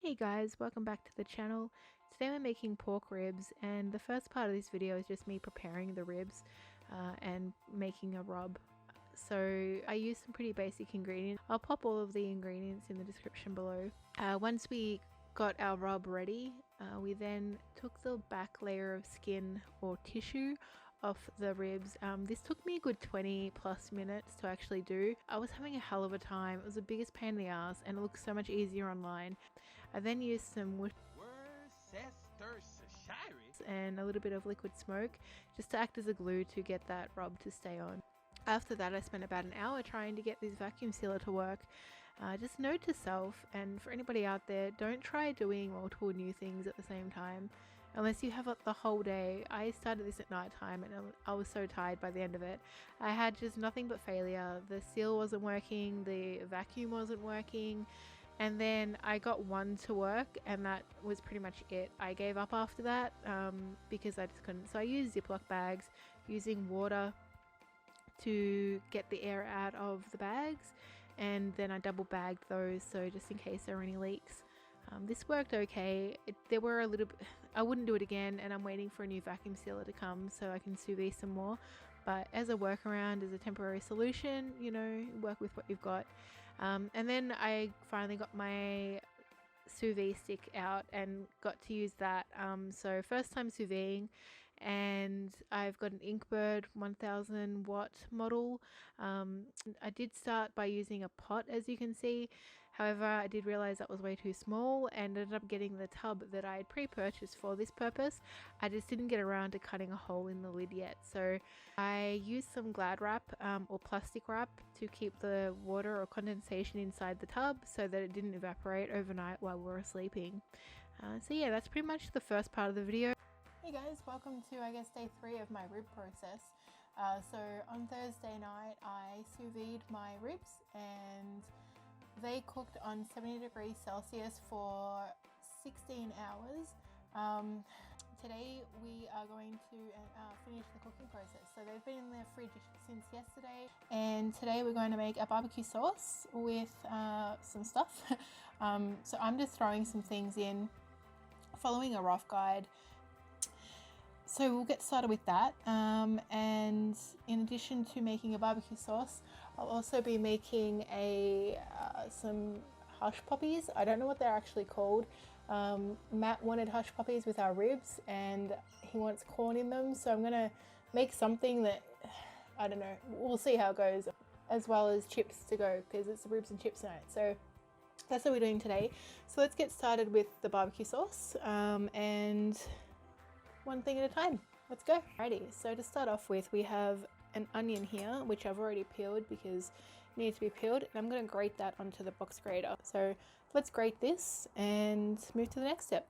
Hey guys, welcome back to the channel. Today we're making pork ribs, and the first part of this video is just me preparing the ribs and making a rub. So I used some pretty basic ingredients. I'll pop all of the ingredients in the description below. Once we got our rub ready, we then took the back layer of skin or tissue off the ribs. This took me a good 20 plus minutes to actually do. I was having a hell of a time. It was the biggest pain in the ass and it looks so much easier online. I then used some Worcestershire and a little bit of liquid smoke just to act as a glue to get that rub to stay on. After that, I spent about an hour trying to get this vacuum sealer to work. Just note to self, and for anybody out there, don't try doing multiple new things at the same time unless you have the whole day. I started this at night time and I was so tired by the end of it. I had just nothing but failure. The seal wasn't working, the vacuum wasn't working, and then I got one to work and that was pretty much it. I gave up after that because I just couldn't. So I used Ziploc bags using water to get the air out of the bags, and then I double bagged those so just in case there are any leaks. This worked okay. There were a little bit, I wouldn't do it again, and I'm waiting for a new vacuum sealer to come so I can sous vide some more, but as a workaround, as a temporary solution, you know, work with what you've got. And then I finally got my sous vide stick out and got to use that. So first time sous videing, and I've got an Inkbird 1000 watt model. I did start by using a pot, as you can see. However, I did realize that was way too small and ended up getting the tub that I had pre-purchased for this purpose. I just didn't get around to cutting a hole in the lid yet, so I used some Glad wrap or plastic wrap to keep the water or condensation inside the tub so that it didn't evaporate overnight while we were sleeping. So yeah, that's pretty much the first part of the video. Hey guys, welcome to I guess day 3 of my rib process. So on Thursday night I sous vide my ribs and they cooked on 70 degrees Celsius for 16 hours. Today we are going to finish the cooking process. So they've been in the fridge since yesterday, and today we're going to make a barbecue sauce with some stuff. So I'm just throwing some things in, following a rough guide. So we'll get started with that, and in addition to making a barbecue sauce, I'll also be making some hush puppies. I don't know what they're actually called. Matt wanted hush puppies with our ribs and he wants corn in them, so I'm gonna make something that, I don't know, we'll see how it goes, as well as chips to go because it's ribs and chips night. So that's what we're doing today. So let's get started with the barbecue sauce, and one thing at a time. Let's go. Alrighty, so to start off with, we have an onion here, which I've already peeled because it needs to be peeled, and I'm going to grate that onto the box grater. So let's grate this and move to the next step.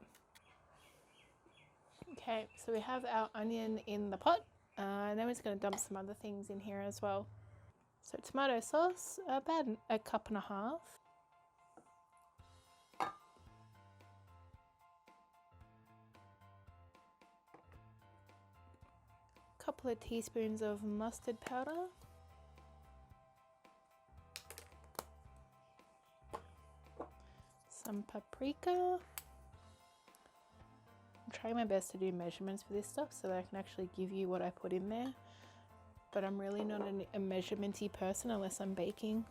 Okay, so we have our onion in the pot, and then we're just going to dump some other things in here as well. So tomato sauce, about a cup and a half. Couple of teaspoons of mustard powder, some paprika. I'm trying my best to do measurements for this stuff so that I can actually give you what I put in there, but I'm really not a measurement-y person unless I'm baking.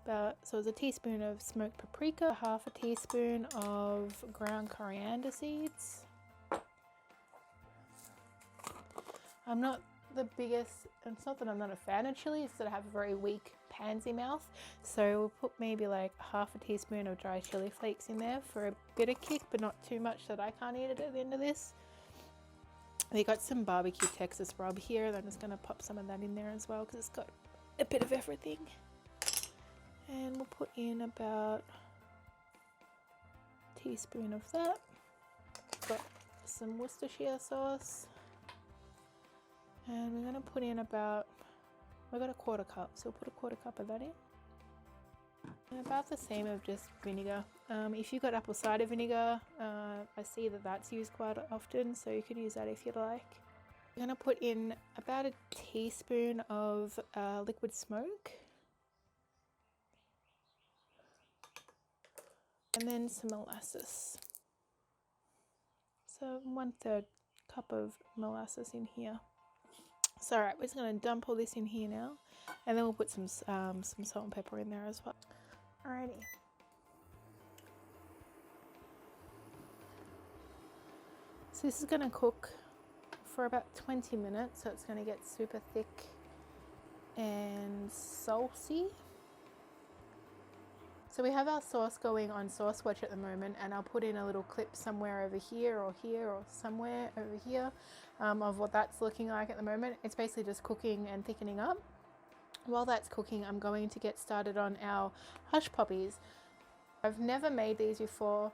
So it's a teaspoon of smoked paprika, half a teaspoon of ground coriander seeds. I'm not the biggest, it's not that I'm not a fan of chili, it's that I have a very weak pansy mouth. So we'll put maybe like half a teaspoon of dry chili flakes in there for a bit of kick, but not too much that I can't eat it at the end of this. We got some barbecue Texas rub here, and I'm just going to pop some of that in there as well because it's got a bit of everything. And we'll put in about a teaspoon of that. Got some Worcestershire sauce. And we're going to put in about, we got a quarter cup, so we'll put a quarter cup of that in. And about the same of just vinegar. If you've got apple cider vinegar, I see that that's used quite often, so you could use that if you'd like. We're going to put in about a teaspoon of liquid smoke. and then some molasses. So 1/3 cup of molasses in here. So alright, we're just going to dump all this in here now, and then we'll put some salt and pepper in there as well. Alrighty. So this is going to cook for about 20 minutes, so it's going to get super thick and saucy. So we have our sauce going on Sauce Watch at the moment, and I'll put in a little clip somewhere over here or somewhere over here of what that's looking like at the moment. It's basically just cooking and thickening up. While that's cooking, I'm going to get started on our hush puppies. I've never made these before.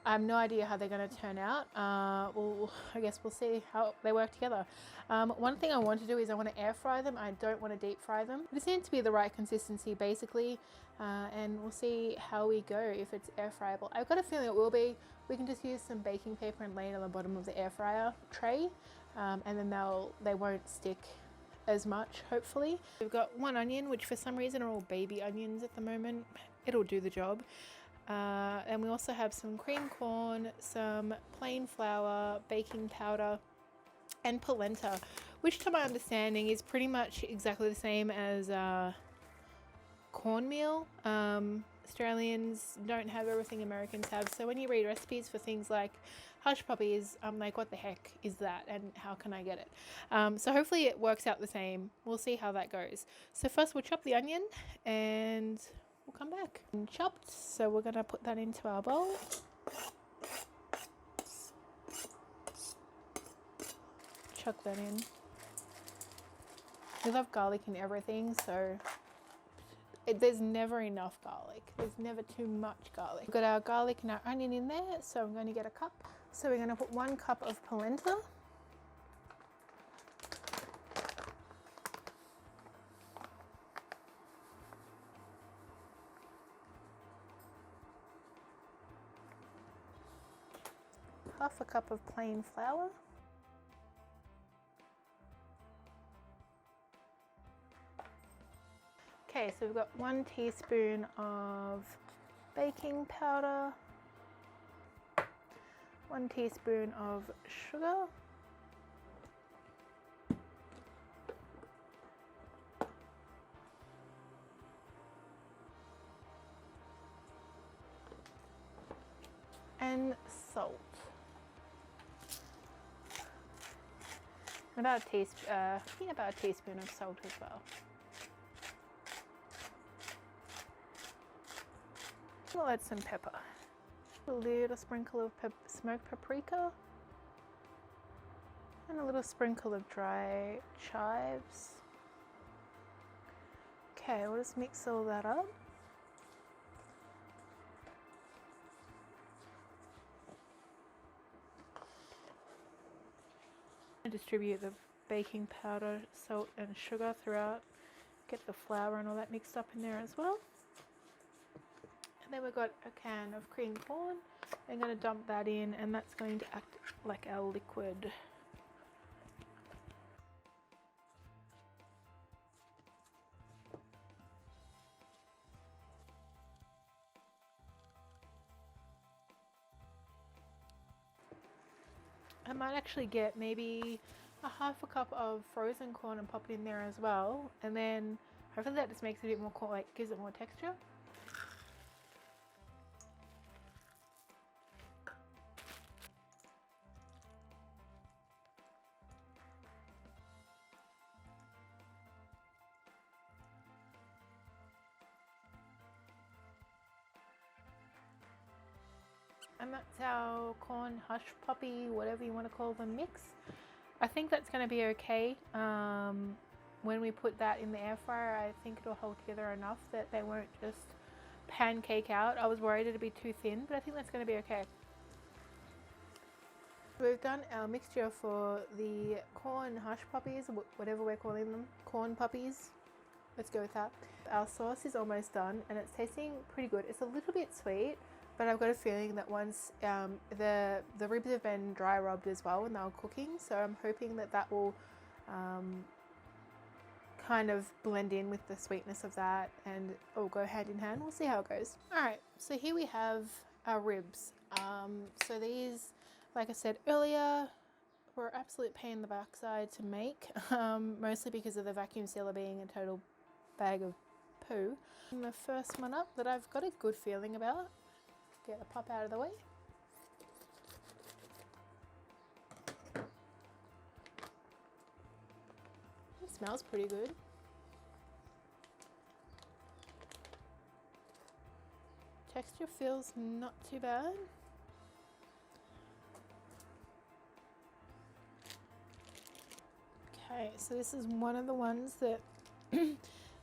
I have no idea how they're going to turn out. Well, I guess we'll see how they work together. One thing I want to do is I want to air fry them. I don't want to deep fry them. It seems to be the right consistency basically, and we'll see how we go if it's air fryable. I've got a feeling it will be. We can just use some baking paper and lay it on the bottom of the air fryer tray, and then they won't stick as much, hopefully. We've got 1 onion, which for some reason are all baby onions at the moment. It'll do the job. And we also have some cream corn, some plain flour, baking powder, and polenta, which to my understanding is pretty much exactly the same as cornmeal. Australians don't have everything Americans have, so when you read recipes for things like hush puppies, I'm like, what the heck is that and how can I get it? So hopefully it works out the same. We'll see how that goes. So first we'll chop the onion and we'll come back. And chopped, so we're going to put that into our bowl. Chuck that in. We love garlic in everything, so there's never enough garlic. There's never too much garlic. We've got our garlic and our onion in there, so I'm going to get a cup. So we're going to put 1 cup of polenta. Half a cup of plain flour. Okay, so we've got 1 teaspoon of baking powder, 1 teaspoon of sugar, and salt. About a teaspoon of salt as well. We'll add some pepper. A little sprinkle of smoked paprika. And a little sprinkle of dry chives. Okay, we'll just mix all that up. Distribute the baking powder, salt and sugar throughout. Get the flour and all that mixed up in there as well. And then we've got a can of cream corn. I'm going to dump that in, and that's going to act like our liquid. I might actually get maybe a half a cup of frozen corn and pop it in there as well, and then hopefully that just makes it a bit more, like gives it more texture. And that's our corn hush puppy, whatever you want to call them, mix. I think that's going to be okay. When we put that in the air fryer, I think it'll hold together enough that they won't just pancake out. I was worried it'd be too thin, but I think that's going to be okay. We've done our mixture for the corn hush puppies, whatever we're calling them, corn puppies. Let's go with that. Our sauce is almost done and it's tasting pretty good. It's a little bit sweet, but I've got a feeling that once the ribs have been dry rubbed as well when they were cooking, so I'm hoping that that will kind of blend in with the sweetness of that and all go hand in hand. We'll see how it goes. Alright, so here we have our ribs. So these, like I said earlier, were absolute pain in the backside to make, mostly because of the vacuum sealer being a total bag of poo. And the first one up that I've got a good feeling about, get the pop out of the way. It smells pretty good. Texture feels not too bad. Okay, so this is one of the ones that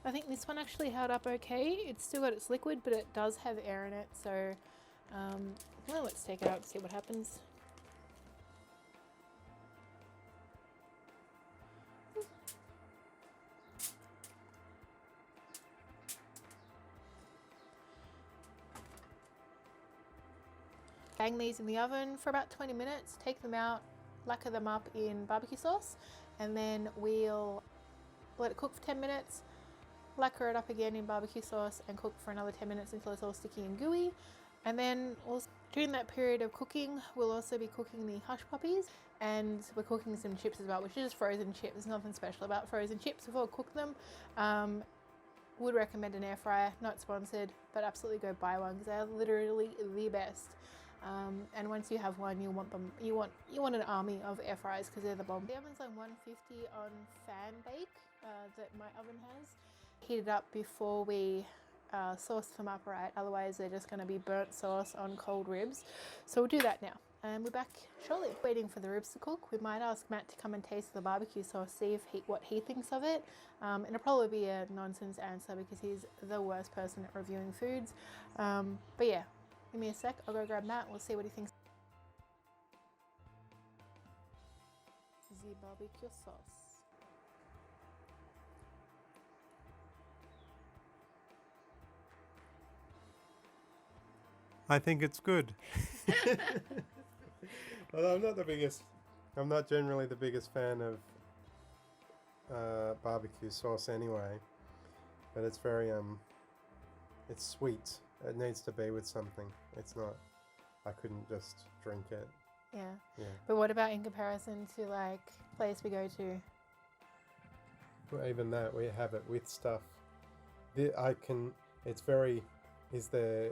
I think this one actually held up okay. It's still got its liquid, but it does have air in it. So, well, let's take it out and see what happens. Bang these in the oven for about 20 minutes, take them out, lacquer them up in barbecue sauce, and then we'll let it cook for 10 minutes, lacquer it up again in barbecue sauce and cook for another 10 minutes until it's all sticky and gooey. And then also, during that period of cooking, we'll also be cooking the hush puppies, and we're cooking some chips as well, which is just frozen chips. There's nothing special about frozen chips. Before we cook them, would recommend an air fryer, not sponsored, but absolutely go buy one because they're literally the best. And once you have one, you want an army of air fryers because they're the bomb. The oven's on 150 on fan bake that my oven has. Heat it up before we sauce them up, right? Otherwise they're just going to be burnt sauce on cold ribs. So we'll do that now, and we're back shortly. Waiting for the ribs to cook, we might ask Matt to come and taste the barbecue sauce, see if what he thinks of it. And it'll probably be a nonsense answer because he's the worst person at reviewing foods. But yeah. Give me a sec, I'll go grab Matt, we'll see what he thinks. The barbecue sauce. I think it's good. Well, I'm not generally the biggest fan of barbecue sauce anyway, but it's very, it's sweet. It needs to be with something. It's not, I couldn't just drink it. Yeah. Yeah. But what about in comparison to like place we go to? Well, even that, we have it with stuff. It's very, is there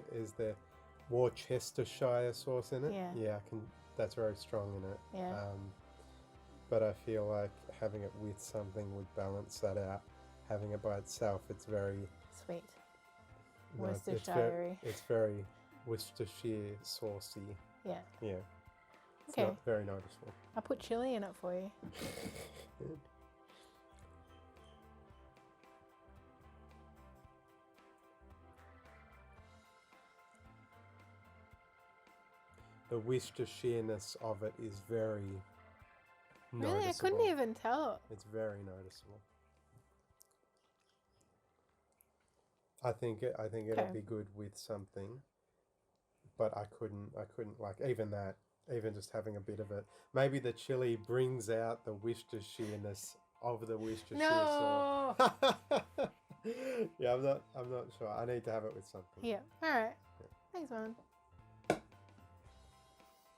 Worcestershire sauce in it? Yeah. Yeah, that's very strong in it. Yeah. But I feel like having it with something would balance that out. Having it by itself, it's very Sweet. No, Worcestershire. it's very Worcestershire saucy. Yeah. Yeah. It's Okay. not very noticeable. I'll put chili in it for you. The Worcestershireness of it is very noticeable. Really? I couldn't even tell. It's very noticeable. I think it'll be good with something, but I couldn't like even just having a bit of it. Maybe the chili brings out the Worcestershireness of the Worcestershire sauce. Yeah, I'm not sure. I need to have it with something. Yeah. All right. Yeah. Thanks, man.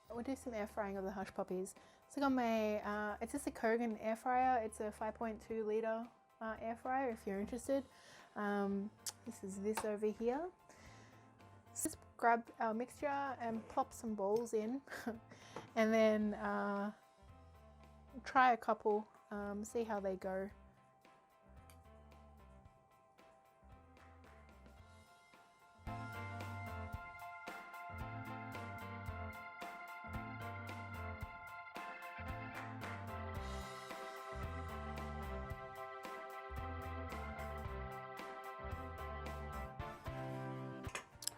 We'll do some air frying of the hush puppies. So I got my it's just a Coriander air fryer. It's a 5.2 litre air fryer if you're interested. This is this over here. So just grab our mixture and plop some balls in and then try a couple, see how they go.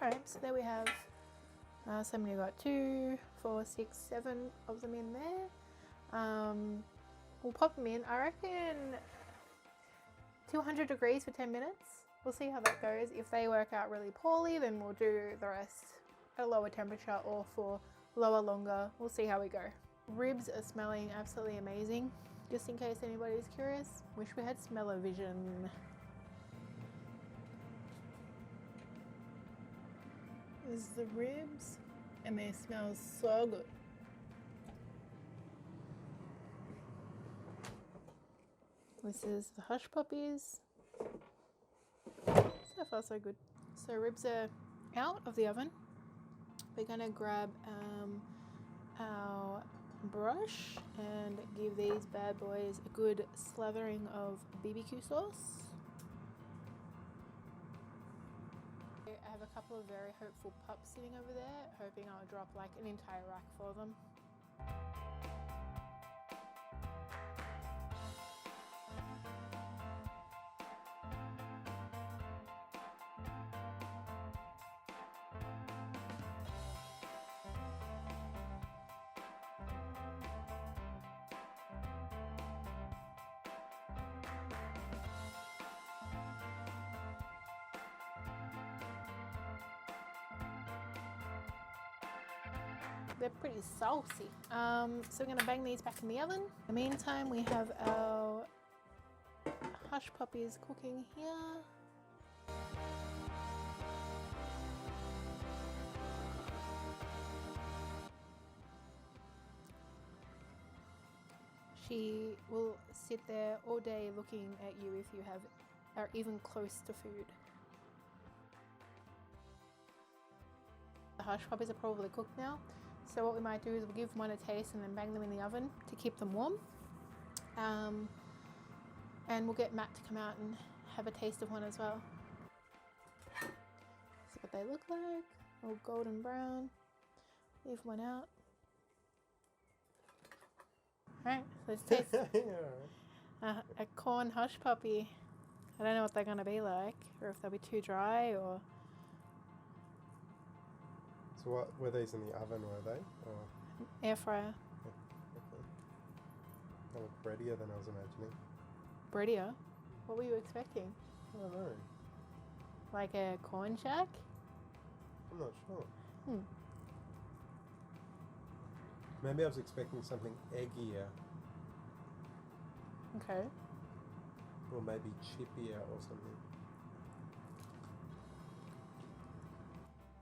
Alright, so there we have, so many got 2, 4, 6, 7 of them in there. We'll pop them in, I reckon 200 degrees for 10 minutes. We'll see how that goes. If they work out really poorly, then we'll do the rest at a lower temperature or for lower longer. We'll see how we go. Ribs are smelling absolutely amazing. just in case anybody's curious. Wish we had smell-o-vision. This is the ribs, and they smell so good. This is the hush puppies. So far so good. So ribs are out of the oven. We're gonna grab our brush and give these bad boys a good slathering of BBQ sauce. I have a couple of very hopeful pups sitting over there, hoping I'll drop like an entire rack for them. They're pretty saucy. So we're gonna bang these back in the oven. In the meantime, we have our hush puppies cooking here. She will sit there all day looking at you if you are even close to food. The hush puppies are probably cooked now. So what we might do is we'll give one a taste and then bang them in the oven to keep them warm. And we'll get Matt to come out and have a taste of one as well. See what they look like. All golden brown. Leave one out. Alright, let's taste a corn hush puppy. I don't know what they're going to be like, or if they'll be too dry, or... So what were these in the oven, were they? Or? Air fryer. Okay. They look breadier than I was imagining. Breadier? What were you expecting? I don't know. Like a corn shack? I'm not sure. Maybe I was expecting something eggier. Okay. Or maybe chippier or something.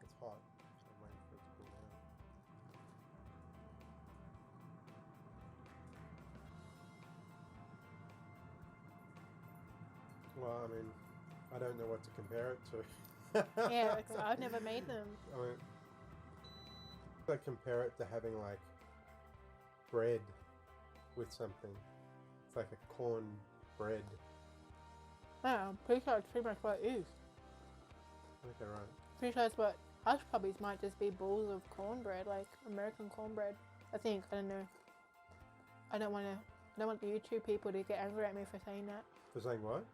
It's hot. I'm waiting for it to cool down. Well, I mean, I don't know what to compare it to. Yeah, I've never made them. I mean, I compare it to having like bread with something. It's like a corn bread. Yeah, I'm pretty sure it's pretty much what it is. Okay, right. Pretty sure it's what hush puppies might just be balls of cornbread, like American cornbread. I think. I don't know. I don't want the YouTube people to get angry at me for saying that. For saying what?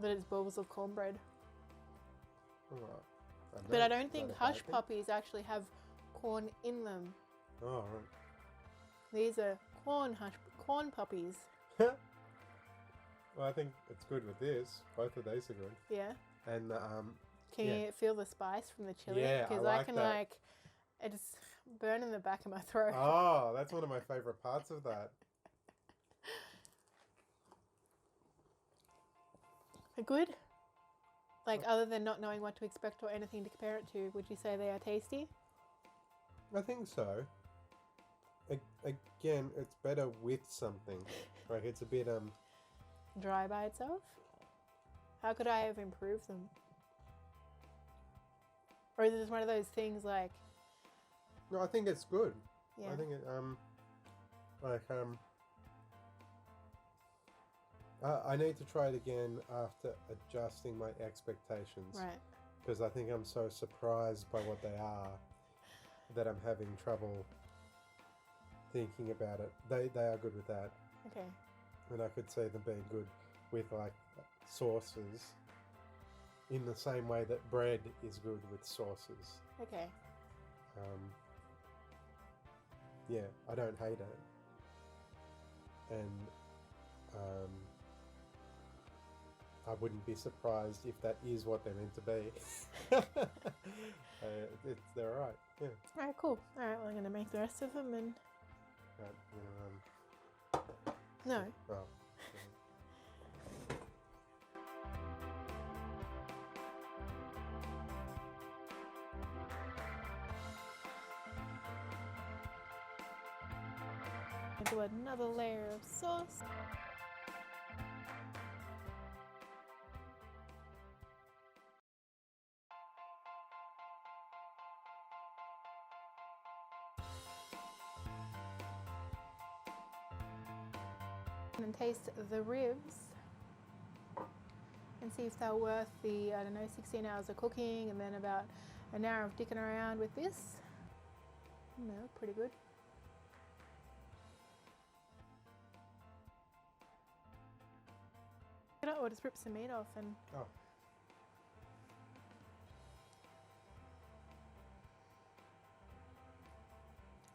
That it's balls of cornbread. Oh, But I don't think hush puppies actually have corn in them. Oh, right. These are corn puppies. Well, I think it's good with this. Both of these are good. Yeah. And Can you feel the spice from the chili? Yeah, because I I can that. it's burn in the back of my throat. Oh, that's one of my favorite parts of that. They're good. Like, other than not knowing what to expect or anything to compare it to, would you say they are tasty? I think so. Again, it's better with something. Like, it's a bit Dry by itself? How could I have improved them? Or is it just one of those things like... No, I think it's good. Yeah. I think it I need to try it again after adjusting my expectations. Right. Because I think I'm so surprised by what they are that I'm having trouble thinking about it. They are good with that. Okay. And I could see them being good with like sauces in the same way that bread is good with sauces. Okay. Yeah, I don't hate it. And I wouldn't be surprised if that is what they're meant to be. They're alright, yeah. Alright, cool. Alright, well, I'm going to make the rest of them and... Right, No. Oh. Do another layer of sauce. And taste the ribs and see if they're worth the, I don't know, 16 hours of cooking and then about an hour of dicking around with this. No, pretty good. Or just rip some meat off and... Oh.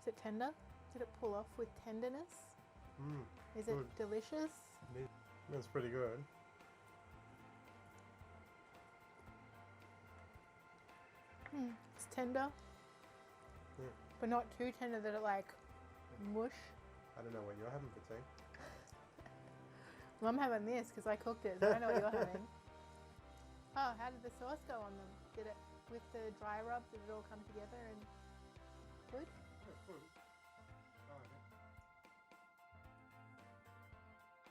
Is it tender? Did it pull off with tenderness? Is it delicious? That's pretty good. It's tender, but not too tender that it like mush. I don't know what you're having for tea. Well, I'm having this because I cooked it, so I know what you're having. Oh, how did the sauce go on them? Did it, with the dry rub, did it all come together and good? Yeah, good.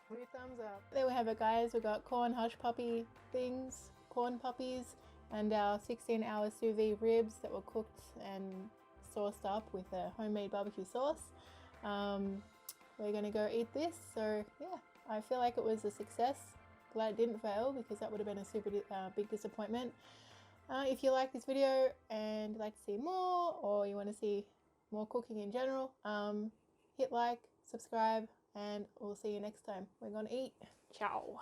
Oh, 3 thumbs up. There we have it, guys. We got corn hush puppy things, corn puppies, and our 16-hour sous vide ribs that were cooked and sauced up with a homemade barbecue sauce. We're gonna go eat this. So yeah, I feel like it was a success. Glad it didn't fail because that would have been a super big disappointment. If you like this video and you'd like to see more, or you want to see more cooking in general, hit like, subscribe, and we'll see you next time. We're gonna eat. Ciao.